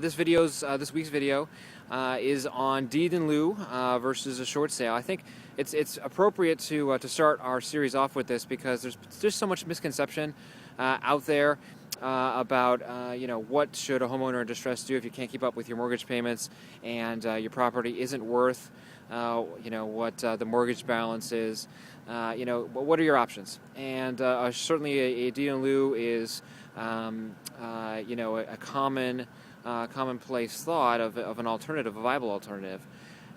this week's video is on deed in lieu versus a short sale. I think it's appropriate to start our series off with this because there's just so much misconception out there about what should a homeowner in distress do if you can't keep up with your mortgage payments and your property isn't worth what the mortgage balance is. What are your options? And certainly a deed in lieu is a commonplace thought of an alternative, a viable alternative.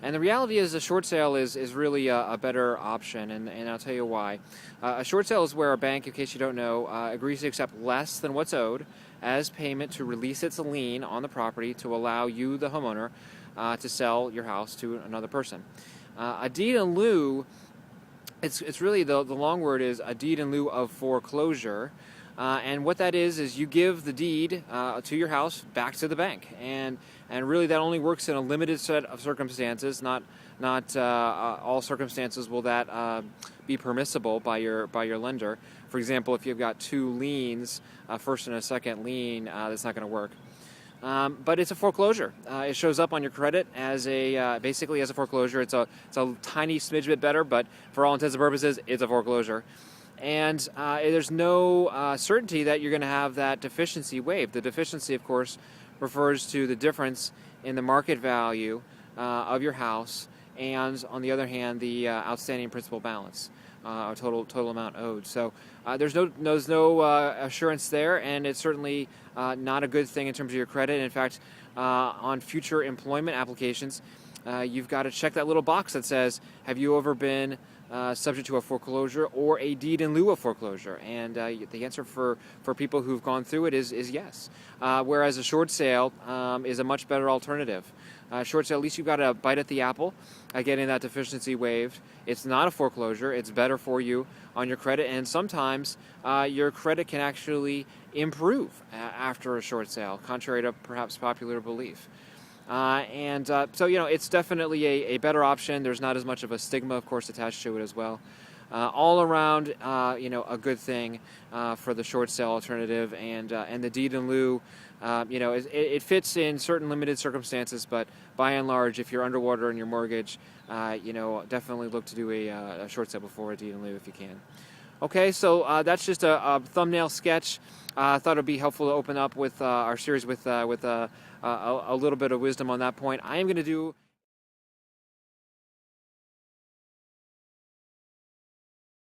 And the reality is a short sale is really a better option, and I'll tell you why. A short sale is where a bank, in case you don't know, agrees to accept less than what's owed as payment to release its lien on the property to allow you, the homeowner, to sell your house to another person. A deed in lieu, it's really, the long word is a deed in lieu of foreclosure. And what that is you give the deed to your house back to the bank, and really that only works in a limited set of circumstances. Not all circumstances will that be permissible by your lender. For example, if you've got two liens, first and a second lien, that's not going to work. But it's a foreclosure. It shows up on your credit as basically as a foreclosure. It's a tiny smidge bit better, but for all intents and purposes, it's a foreclosure. And there's no certainty that you're going to have that deficiency waived. The deficiency, of course, refers to the difference in the market value of your house, and on the other hand, the outstanding principal balance, or total amount owed. So there's no assurance there, and it's certainly not a good thing in terms of your credit. In fact, on future employment applications, you've got to check that little box that says, have you ever been subject to a foreclosure or a deed in lieu of foreclosure? And the answer for people who've gone through it is yes. Whereas a short sale is a much better alternative. Short sale, at least you've got a bite at the apple, getting that deficiency waived. It's not a foreclosure. It's better for you on your credit, and sometimes your credit can actually improve after a short sale, contrary to perhaps popular belief. So it's definitely a better option. There's not as much of a stigma, of course, attached to it as well. All around, a good thing for the short sale alternative, and the deed in lieu. It fits in certain limited circumstances, but by and large, if you're underwater in your mortgage, definitely look to do a short sale before a deed in lieu if you can. Okay, so that's just a thumbnail sketch. I thought it would be helpful to open up with our series with a little bit of wisdom on that point. I am going to do